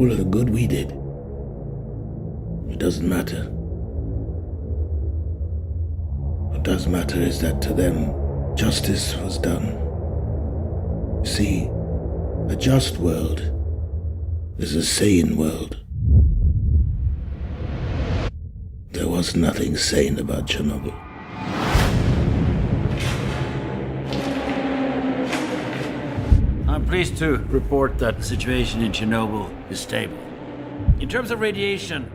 all of the good we did. It doesn't matter. What does matter is that to them, justice was done. You see, a just world is a sane world. There was nothing sane about Chernobyl. I'm pleased to report that the situation in Chernobyl is stable. In terms of radiation,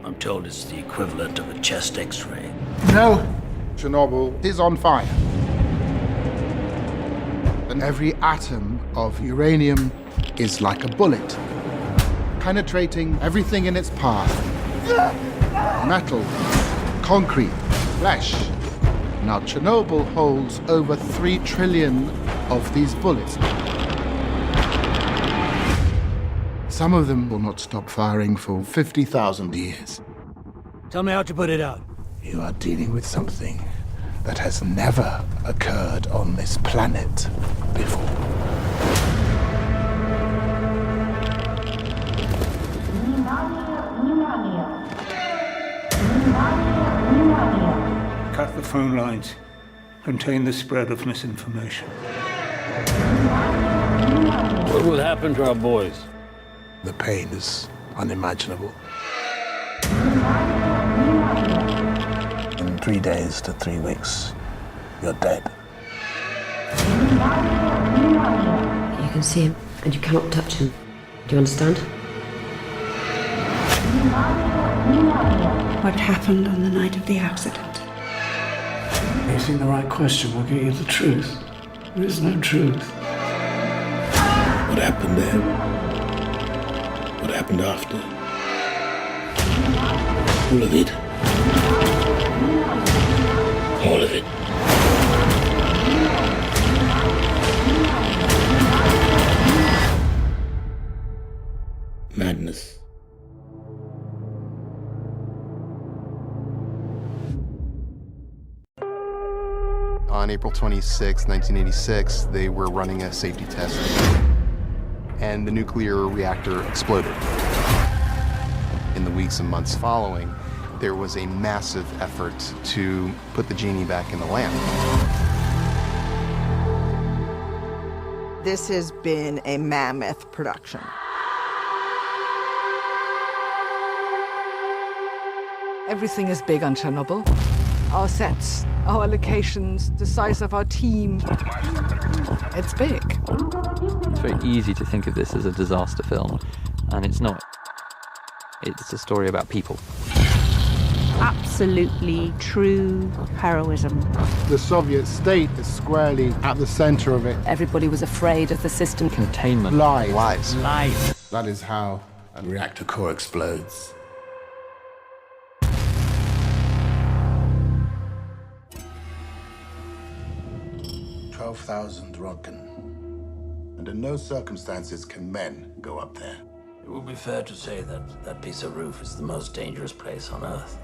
I'm told it's the equivalent of a chest X-ray. No, Chernobyl is on fire. And every atom of uranium is like a bullet, penetrating everything in its path. Metal, concrete, flesh. Now, Chernobyl holds over 3 trillion of these bullets. Some of them will not stop firing for 50,000 years. Tell me how to put it out. You are dealing with something that has never occurred on this planet before. Cut the phone lines. Contain the spread of misinformation. What will happen to our boys? The pain is unimaginable. In 3 days to 3 weeks, you're dead. You can see him, and you cannot touch him. Do you understand? What happened on the night of the accident? Asking the right question will get you the truth. There is no truth. What happened there? What happened after? All of it. All of it. Madness. On April 26, 1986, they were running a safety test, and the nuclear reactor exploded. In the weeks and months following, there was a massive effort to put the genie back in the lamp. This has been a mammoth production. Everything is big on Chernobyl. Our sets, our locations, the size of our team. It's big. It's very easy to think of this as a disaster film, and it's not. It's a story about people. Absolutely true heroism. The Soviet state is squarely at the center of it. Everybody was afraid of the system. Containment. Lies. Lies. That is how a reactor core explodes. 12,000 Rodkin. Under no circumstances can men go up there. It would be fair to say that that piece of roof is the most dangerous place on Earth.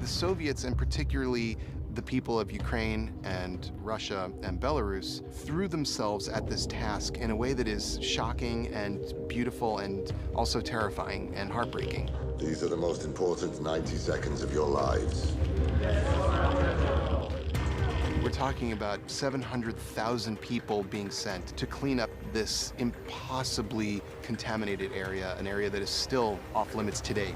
The Soviets, and particularly the people of Ukraine and Russia and Belarus, threw themselves at this task in a way that is shocking and beautiful and also terrifying and heartbreaking. These are the most important 90 seconds of your lives. We're talking about 700,000 people being sent to clean up this impossibly contaminated area, an area that is still off limits today.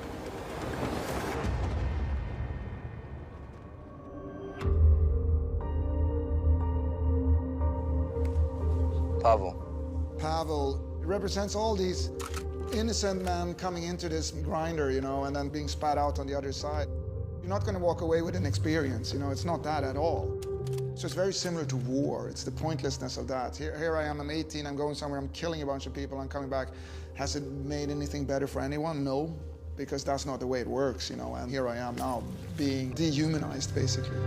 Pavel represents all these innocent men coming into this grinder, you know, and then being spat out on the other side. You're not going to walk away with an experience, you know, it's not that at all. So it's very similar to war. It's the pointlessness of that. Here I am, I'm 18, I'm going somewhere, I'm killing a bunch of people, I'm coming back. Has it made anything better for anyone? No, because that's not the way it works, you know, and here I am now being dehumanized, basically.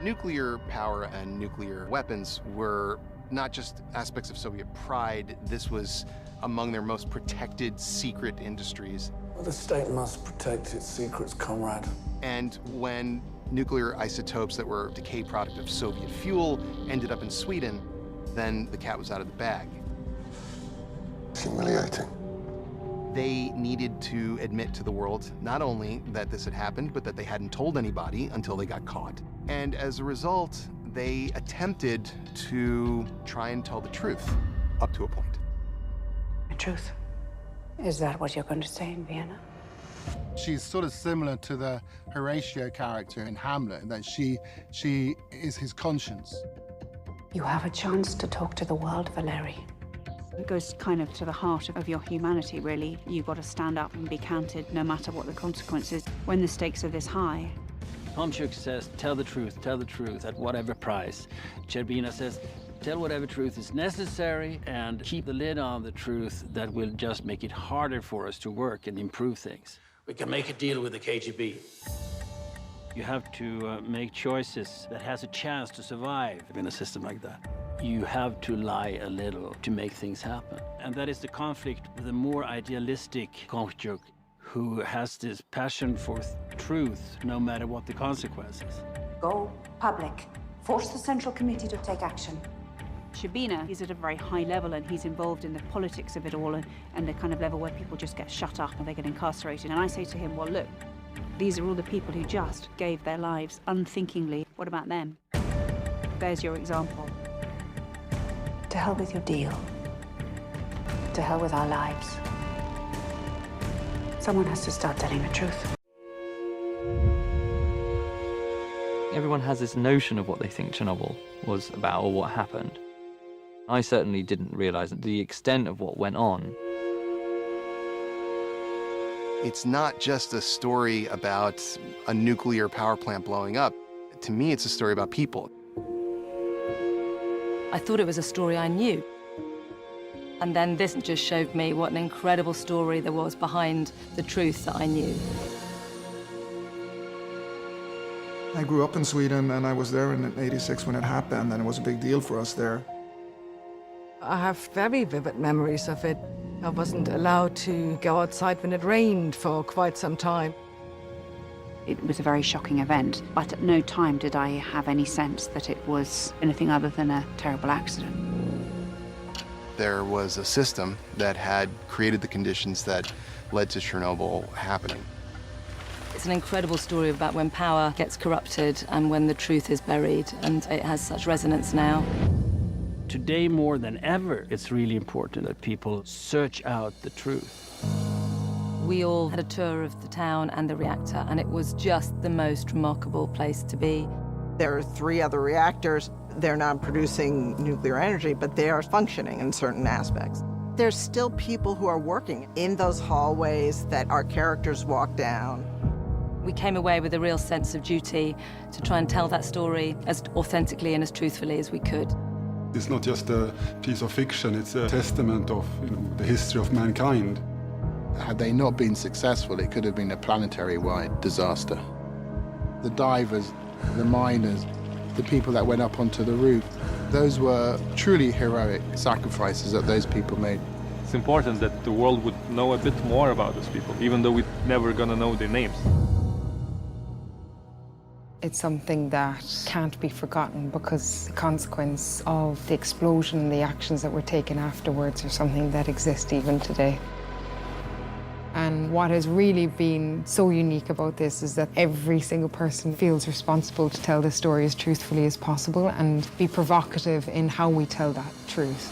Nuclear power and nuclear weapons were not just aspects of Soviet pride, this was among their most protected secret industries. Well, the state must protect its secrets, comrade. And when nuclear isotopes that were a decay product of Soviet fuel ended up in Sweden, then the cat was out of the bag. Humiliating. They needed to admit to the world not only that this had happened, but that they hadn't told anybody until they got caught. And as a result, they attempted to try and tell the truth, up to a point. The truth. Is that what you're going to say in Vienna? She's sort of similar to the Horatio character in Hamlet, in that she is his conscience. You have a chance to talk to the world, Valerie. It goes kind of to the heart of your humanity, really. You've got to stand up and be counted, no matter what the consequences, when the stakes are this high. Tomchuk says, tell the truth at whatever price. Cherbina says, tell whatever truth is necessary and keep the lid on the truth that will just make it harder for us to work and improve things. We can make a deal with the KGB. You have to make choices that has a chance to survive in a system like that. You have to lie a little to make things happen. And that is the conflict with the more idealistic Tomchuk, who has this passion for truth, no matter what the consequences. Go public. Force the Central Committee to take action. Sherbina, he's at a very high level and he's involved in the politics of it all and the kind of level where people just get shut up and they get incarcerated. And I say to him, well, look, these are all the people who just gave their lives unthinkingly. What about them? There's your example. To hell with your deal. To hell with our lives. Someone has to start telling the truth. Everyone has this notion of what they think Chernobyl was about or what happened. I certainly didn't realize the extent of what went on. It's not just a story about a nuclear power plant blowing up. To me, it's a story about people. I thought it was a story I knew. And then this just showed me what an incredible story there was behind the truth that I knew. I grew up in Sweden and I was there in '86 when it happened, and it was a big deal for us there. I have very vivid memories of it. I wasn't allowed to go outside when it rained for quite some time. It was a very shocking event, but at no time did I have any sense that it was anything other than a terrible accident. There was a system that had created the conditions that led to Chernobyl happening. It's an incredible story about when power gets corrupted and when the truth is buried, and it has such resonance now. Today, more than ever, it's really important that people search out the truth. We all had a tour of the town and the reactor, and it was just the most remarkable place to be. There are 3 other reactors. They're not producing nuclear energy, but they are functioning in certain aspects. There's still people who are working in those hallways that our characters walk down. We came away with a real sense of duty to try and tell that story as authentically and as truthfully as we could. It's not just a piece of fiction, it's a testament of the history of mankind. Had they not been successful, it could have been a planetary-wide disaster. The divers, the miners, the people that went up onto the roof, those were truly heroic sacrifices that those people made. It's important that the world would know a bit more about those people, even though we're never gonna know their names. It's something that can't be forgotten because the consequence of the explosion and the actions that were taken afterwards are something that exists even today. And what has really been so unique about this is that every single person feels responsible to tell the story as truthfully as possible and be provocative in how we tell that truth.